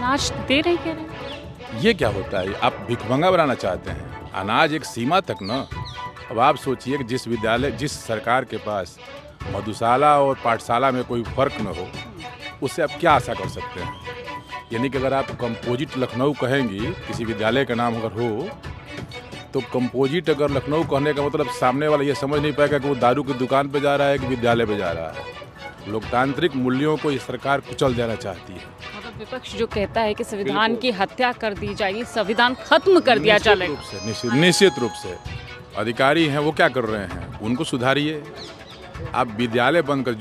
अनाज दे रहे कह रहे हैं। ये क्या होता है? आप भिखमंगा बनाना चाहते हैं? अनाज एक सीमा तक ना। अब आप सोचिए कि जिस सरकार के पास मधुशाला और पाठशाला में कोई फ़र्क न हो, उससे आप क्या आशा कर सकते हैं? यानी कि अगर आप कंपोजिट लखनऊ कहेंगी, किसी विद्यालय का नाम अगर हो, तो कंपोजिट अगर लखनऊ कहने का मतलब सामने वाला ये समझ नहीं पाएगा कि वो दारू की दुकान पे जा रहा है कि विद्यालय पे जा रहा है। लोकतांत्रिक मूल्यों को ये सरकार कुचल देना चाहती है। मतलब विपक्ष जो कहता है कि संविधान की हत्या कर दी जाएगी, संविधान खत्म कर दिया जाएगा। निश्चित रूप से अधिकारी हैं वो क्या कर रहे हैं, उनको सुधारिए। आप विद्यालय बंद कर,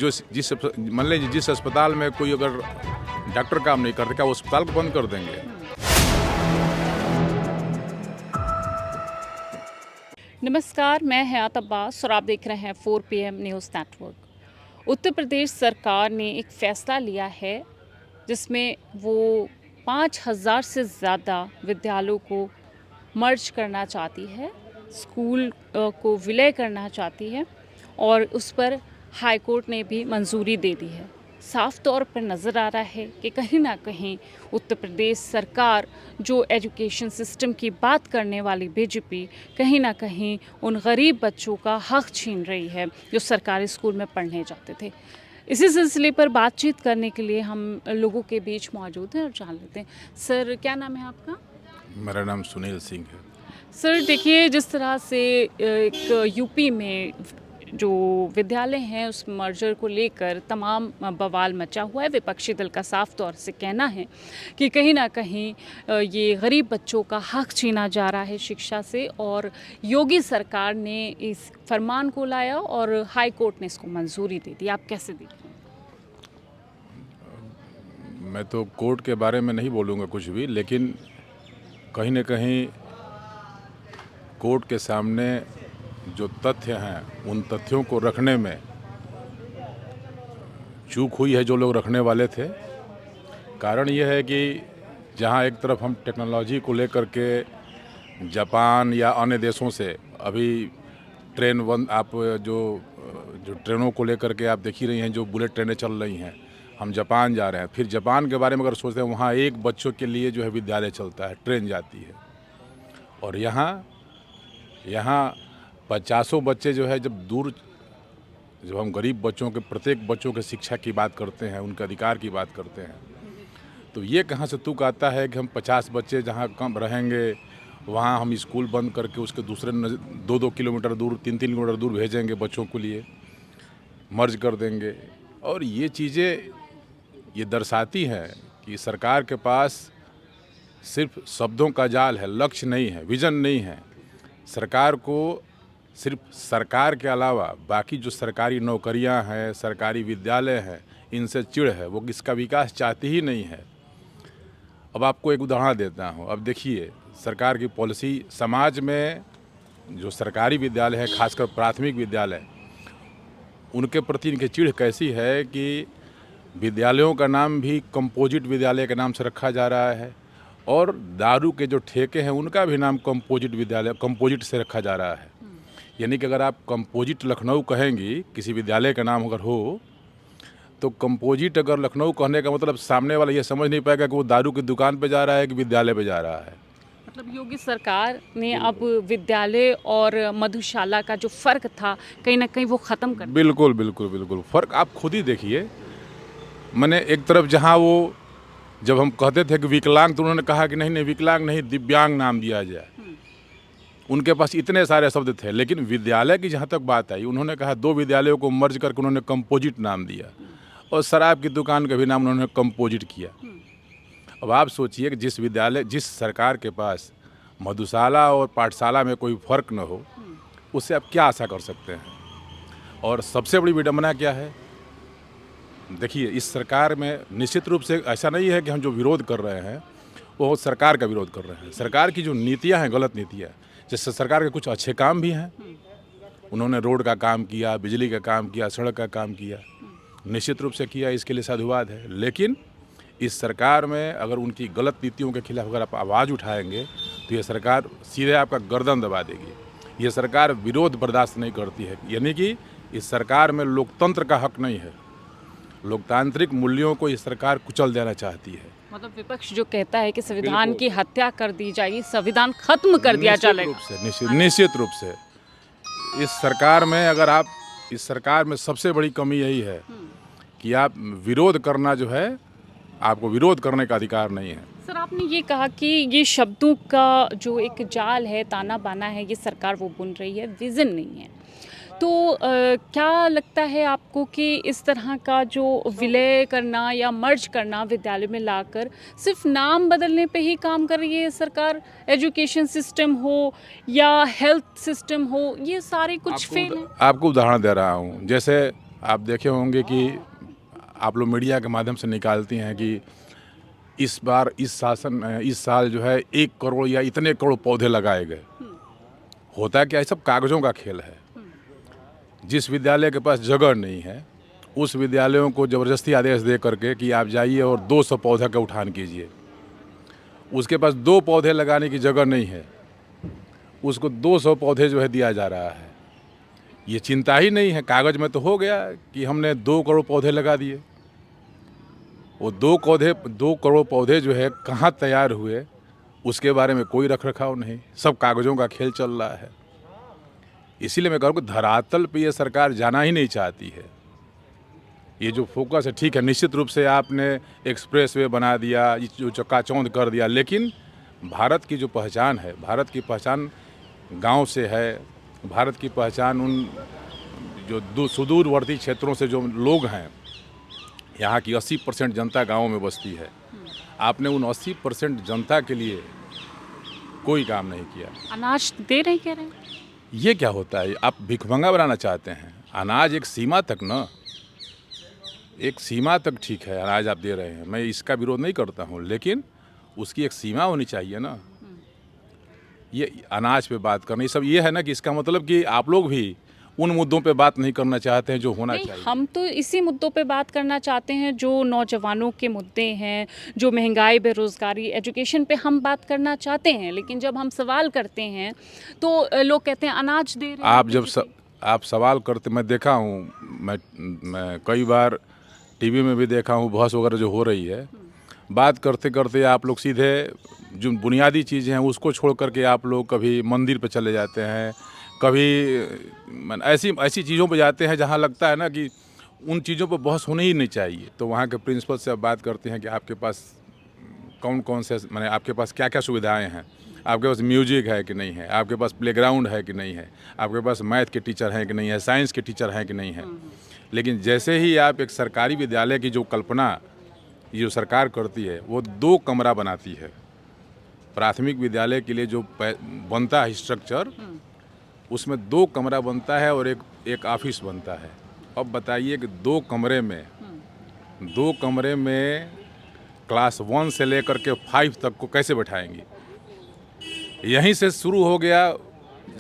मान लीजिए जिस अस्पताल में कोई अगर डॉक्टर काम नहीं करते, क्या वो अस्पताल को बंद कर देंगे? नमस्कार, मैं हयात अब्बास और आप देख रहे हैं 4 PM news network. Uttar Pradesh सरकार ने एक फ़ैसला लिया है जिसमें वो 5000 से ज़्यादा विद्यालयों को मर्ज करना चाहती है, स्कूल को विलय करना चाहती है और उस पर हाई कोर्ट ने भी मंजूरी दे दी है। साफ तौर पर नज़र आ रहा है कि कहीं ना कहीं उत्तर प्रदेश सरकार जो एजुकेशन सिस्टम की बात करने वाली बीजेपी कहीं ना कहीं उन गरीब बच्चों का हक छीन रही है जो सरकारी स्कूल में पढ़ने जाते थे। इसी सिलसिले पर बातचीत करने के लिए हम लोगों के बीच मौजूद हैं और जान लेते हैं। सर, क्या नाम है आपका? मेरा नाम सुनील सिंह है। सर देखिए, जिस तरह से एक यूपी में जो विद्यालय हैं उस मर्जर को लेकर तमाम बवाल मचा हुआ है। विपक्षी दल का साफ तौर से कहना है कि कहीं ना कहीं ये गरीब बच्चों का हक छीना जा रहा है शिक्षा से, और योगी सरकार ने इस फरमान को लाया और हाई कोर्ट ने इसको मंजूरी दे दी। आप कैसे देखते हैं? मैं तो कोर्ट के बारे में नहीं बोलूँगा कुछ भी, लेकिन कहीं न कहीं कोर्ट के सामने जो तथ्य हैं उन तथ्यों को रखने में चूक हुई है जो लोग रखने वाले थे। कारण ये है कि जहाँ एक तरफ हम टेक्नोलॉजी को लेकर के जापान या अन्य देशों से अभी आप जो ट्रेनों को लेकर के आप देख ही रही हैं, जो बुलेट ट्रेनें चल रही हैं, हम जापान जा रहे हैं। फिर जापान के बारे में अगर सोचते हैं, वहाँ एक बच्चों के लिए जो है विद्यालय चलता है, ट्रेन जाती है। और यहाँ 50 बच्चे जो है जब हम गरीब बच्चों के, प्रत्येक बच्चों के शिक्षा की बात करते हैं, उनके अधिकार की बात करते हैं, तो ये कहाँ से तुक आता है कि हम 50 बच्चे जहाँ कम रहेंगे वहाँ हम स्कूल बंद करके उसके दूसरे 2-2 किलोमीटर दूर, 3-3 किलोमीटर दूर भेजेंगे बच्चों के लिए, मर्ज कर देंगे। और ये चीज़ें ये दर्शाती हैं कि सरकार के पास सिर्फ शब्दों का जाल है, लक्ष्य नहीं है, विज़न नहीं है। सरकार को सिर्फ सरकार के अलावा बाकी जो सरकारी नौकरियां हैं, सरकारी विद्यालय हैं, इनसे चिढ़ है। वो इसका विकास चाहती ही नहीं है। अब आपको एक उदाहरण देता हूँ। अब देखिए, सरकार की पॉलिसी, समाज में जो सरकारी विद्यालय है, खासकर प्राथमिक विद्यालय, उनके प्रति इनकी चिढ़ कैसी है कि विद्यालयों का नाम भी कंपोजिट विद्यालय के नाम से रखा जा रहा है, और दारू के जो ठेके हैं उनका भी नाम कंपोजिट से रखा जा रहा है। यानी कि अगर आप कंपोजिट लखनऊ कहेंगी, किसी विद्यालय का नाम अगर हो, तो कंपोजिट अगर लखनऊ कहने का मतलब सामने वाला ये समझ नहीं पाएगा कि वो दारू की दुकान पे जा रहा है कि विद्यालय पे जा रहा है। मतलब योगी सरकार ने अब विद्यालय और मधुशाला का जो फ़र्क था कहीं ना कहीं वो ख़त्म कर दिया। बिल्कुल फ़र्क आप खुद ही देखिए। मैंने एक तरफ जहाँ वो जब हम कहते थे कि विकलांग, तो उन्होंने कहा कि नहीं, विकलांग नहीं, दिव्यांग नाम दिया जाए। उनके पास इतने सारे शब्द थे, लेकिन विद्यालय की जहाँ तक बात आई, उन्होंने कहा 2 विद्यालयों को मर्ज करके उन्होंने कंपोजिट नाम दिया, और शराब की दुकान का भी नाम उन्होंने कंपोजिट किया। अब आप सोचिए कि जिस सरकार के पास मधुशाला और पाठशाला में कोई फ़र्क न हो, उससे आप क्या आशा कर सकते हैं? और सबसे बड़ी विडंबना क्या है? देखिए, इस सरकार में निश्चित रूप से ऐसा नहीं है कि हम जो विरोध कर रहे हैं वो सरकार का विरोध कर रहे हैं। सरकार की जो नीतियां हैं, गलत नीतियां, जैसे सरकार के कुछ अच्छे काम भी हैं। उन्होंने रोड का काम किया, बिजली का काम किया, सड़क का काम किया, निश्चित रूप से किया, इसके लिए साधुवाद है। लेकिन इस सरकार में अगर उनकी गलत नीतियों के खिलाफ अगर आप आवाज़ उठाएंगे तो ये सरकार सीधे आपका गर्दन दबा देगी। ये सरकार विरोध बर्दाश्त नहीं करती है। यानी कि इस सरकार में लोकतंत्र का हक नहीं है, लोकतांत्रिक मूल्यों को ये सरकार कुचल देना चाहती है। मतलब विपक्ष जो कहता है कि संविधान की हत्या कर दी जाएगी, संविधान खत्म कर दिया जाएगा। निश्चित रूप से इस सरकार में सबसे बड़ी कमी यही है कि आप विरोध करना जो है, आपको विरोध करने का अधिकार नहीं है। सर, आपने ये कहा कि ये शब्दों का जो एक जाल है, ताना बाना है, ये सरकार वो बुन रही है, विजन नहीं है। तो क्या लगता है आपको कि इस तरह का जो विलय करना या मर्ज करना विद्यालय में लाकर सिर्फ नाम बदलने पे ही काम कर रही है सरकार? एजुकेशन सिस्टम हो या हेल्थ सिस्टम हो, ये सारे कुछ फेल हैं। आपको उदाहरण दे रहा हूँ। जैसे आप देखे होंगे कि आप लोग मीडिया के माध्यम से निकालती हैं कि इस साल जो है 1 करोड़ या इतने करोड़ पौधे लगाए गए। होता क्या है, सब कागज़ों का खेल है। जिस विद्यालय के पास जगह नहीं है, उस विद्यालयों को ज़बरदस्ती आदेश दे करके कि आप जाइए और 200 पौधे का उठान कीजिए। उसके पास 2 पौधे लगाने की जगह नहीं है, उसको 200 पौधे जो है दिया जा रहा है। ये चिंता ही नहीं है। कागज़ में तो हो गया कि हमने 2 करोड़ पौधे लगा दिए। वो 2 करोड़ पौधे जो है कहाँ तैयार हुए, उसके बारे में कोई रख रखाव नहीं। सब कागज़ों का खेल चल रहा है। इसीलिए मैं कहूँ कि धरातल पे ये सरकार जाना ही नहीं चाहती है। ये जो फोकस है, ठीक है, निश्चित रूप से आपने एक्सप्रेसवे बना दिया, जो चकाचौंध कर दिया, लेकिन भारत की जो पहचान है, भारत की पहचान गांव से है। भारत की पहचान उन जो सुदूरवर्ती क्षेत्रों से जो लोग हैं, यहाँ की 80% जनता गाँव में बसती है। आपने उन 80% जनता के लिए कोई काम नहीं किया। अनाज दे रहे कह रहे हैं। ये क्या होता है? आप भिखमंगा बनाना चाहते हैं? अनाज एक सीमा तक ना, एक सीमा तक ठीक है, अनाज आप दे रहे हैं, मैं इसका विरोध नहीं करता हूँ, लेकिन उसकी एक सीमा होनी चाहिए ना। ये अनाज पे बात करना, ये सब ये है ना कि इसका मतलब कि आप लोग भी उन मुद्दों पे बात नहीं करना चाहते हैं जो होना चाहिए। हम तो इसी मुद्दों पे बात करना चाहते हैं जो नौजवानों के मुद्दे हैं, जो महंगाई, बेरोज़गारी, एजुकेशन पे हम बात करना चाहते हैं। लेकिन जब हम सवाल करते हैं तो लोग कहते हैं अनाज दे रहे हैं। आप सवाल करते, मैं देखा हूँ, मैं कई बार टीवी में भी देखा हूँ, बहस वगैरह जो हो रही है, बात करते करते आप लोग सीधे जो बुनियादी चीज़ें हैं उसको छोड़ करके आप लोग कभी मंदिर पे चले जाते हैं, कभी ऐसी चीज़ों पे जाते हैं जहाँ लगता है ना कि उन चीज़ों पे बहस होनी ही नहीं चाहिए। तो वहाँ के प्रिंसिपल से आप बात करते हैं कि आपके पास कौन से आपके पास क्या क्या सुविधाएं हैं, आपके पास म्यूजिक है कि नहीं है, आपके पास प्लेग्राउंड है कि नहीं है, आपके पास मैथ के टीचर हैं कि नहीं है, साइंस के टीचर हैं कि नहीं है। लेकिन जैसे ही आप एक सरकारी विद्यालय की जो कल्पना जो सरकार करती है, वो 2 कमरा बनाती है। प्राथमिक विद्यालय के लिए जो बनता है स्ट्रक्चर, उसमें 2 कमरा बनता है और एक ऑफिस बनता है। अब बताइए कि 2 कमरे में क्लास 1 से लेकर के 5 तक को कैसे बैठाएंगे? यहीं से शुरू हो गया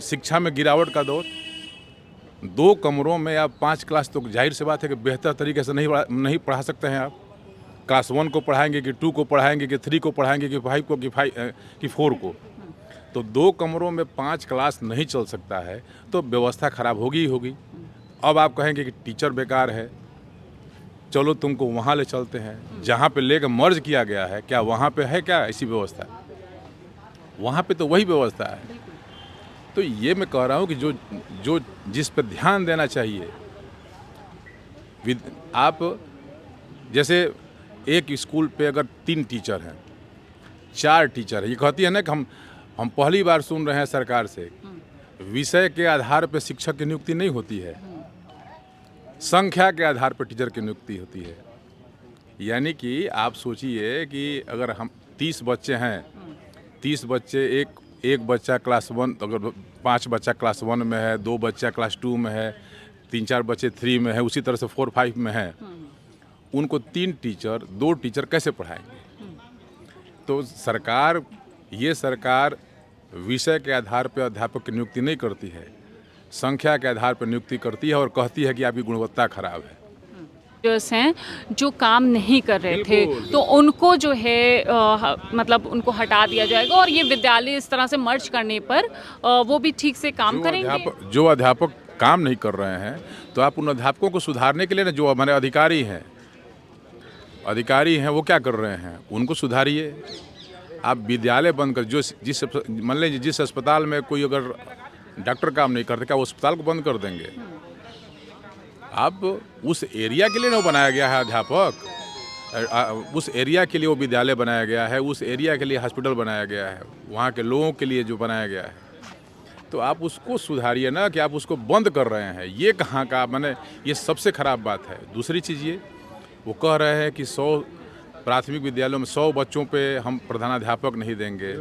शिक्षा में गिरावट का दौर। 2 कमरों में आप 5 क्लास, तो जाहिर सी बात है कि बेहतर तरीके से नहीं पढ़ा सकते हैं आप। क्लास 1 को पढ़ाएंगे कि 2 को पढ़ाएंगे कि 3 को पढ़ाएंगे कि 5 को कि 4 को। तो 2 कमरों में 5 क्लास नहीं चल सकता है, तो व्यवस्था खराब होगी ही होगी। अब आप कहेंगे कि टीचर बेकार है, चलो तुमको वहाँ ले चलते हैं जहाँ पे लेकर मर्ज किया गया है। क्या वहाँ पे है क्या ऐसी व्यवस्था? वहाँ पे तो वही व्यवस्था है। तो ये मैं कह रहा हूँ कि जो जिस पे ध्यान देना चाहिए, आप जैसे एक स्कूल पे अगर 3 टीचर हैं, 4 टीचर हैं, ये कहती है ना कि हम पहली बार सुन रहे हैं सरकार से, विषय के आधार पर शिक्षक की नियुक्ति नहीं होती है, संख्या के आधार पर टीचर की नियुक्ति होती है। यानी कि आप सोचिए कि अगर हम 30 बच्चे हैं, 30 बच्चे, एक बच्चा क्लास 1, अगर 5 बच्चा क्लास 1 में है, 2 बच्चा क्लास 2 में है, 3-4 बच्चे 3 में है, उसी तरह से 4-5 में है, उनको 3 टीचर 2 टीचर कैसे पढ़ाएंगे? तो ये सरकार विषय के आधार पर अध्यापक की नियुक्ति नहीं करती है, संख्या के आधार पर नियुक्ति करती है और कहती है कि आपकी गुणवत्ता खराब है। हैं जो काम नहीं कर रहे थे, तो उनको जो है मतलब उनको हटा दिया जाएगा और ये विद्यालय इस तरह से मर्ज करने पर वो भी ठीक से काम करेंगे। जो अध्यापक काम नहीं कर रहे हैं, तो आप उन अध्यापकों को सुधारने के लिए ना, जो हमारे अधिकारी हैं, अधिकारी हैं वो क्या कर रहे हैं, उनको सुधारिए। आप विद्यालय बंद कर, जो मान लीजिए जिस अस्पताल में कोई अगर डॉक्टर काम नहीं करते, क्या वो अस्पताल को बंद कर देंगे? अब उस एरिया के लिए ना बनाया गया है अध्यापक, उस एरिया के लिए वो विद्यालय बनाया गया है, उस एरिया के लिए हॉस्पिटल बनाया गया है, वहाँ के लोगों के लिए जो बनाया गया है। तो आप उसको सुधारिए ना कि आप उसको बंद कर रहे हैं। ये कहाँ का, माने ये सबसे ख़राब बात है। दूसरी चीज़ ये, वो कह रहे हैं कि 100 प्राथमिक विद्यालयों में 100 बच्चों पे हम प्रधानाध्यापक नहीं देंगे,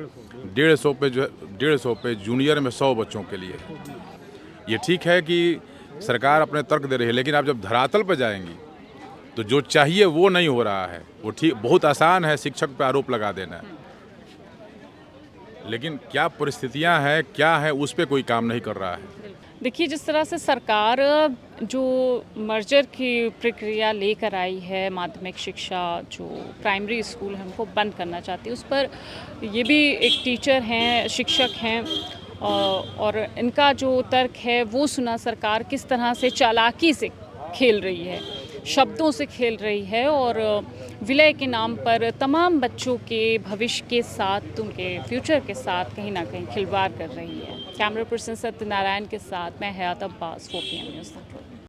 150 पे जूनियर में 100 बच्चों के लिए। ये ठीक है कि सरकार अपने तर्क दे रही है, लेकिन आप जब धरातल पर जाएंगी तो जो चाहिए वो नहीं हो रहा है। वो ठीक, बहुत आसान है शिक्षक पे आरोप लगा देना, लेकिन क्या परिस्थितियां हैं, क्या है, उस पर कोई काम नहीं कर रहा है। देखिए, जिस तरह से सरकार जो मर्जर की प्रक्रिया लेकर आई है, माध्यमिक शिक्षा जो प्राइमरी स्कूल है उनको बंद करना चाहती है, उस पर ये भी एक टीचर हैं, शिक्षक हैं, और इनका जो तर्क है वो सुना। सरकार किस तरह से चालाकी से खेल रही है, शब्दों से खेल रही है और विलय के नाम पर तमाम बच्चों के भविष्य के साथ, उनके फ्यूचर के साथ कहीं ना कहीं खिलवाड़ कर रही है। कैमरा पर्सन सत्यनारायण के साथ मैं हयात अब्बास, 4 PM न्यूज़ नेटवर्क।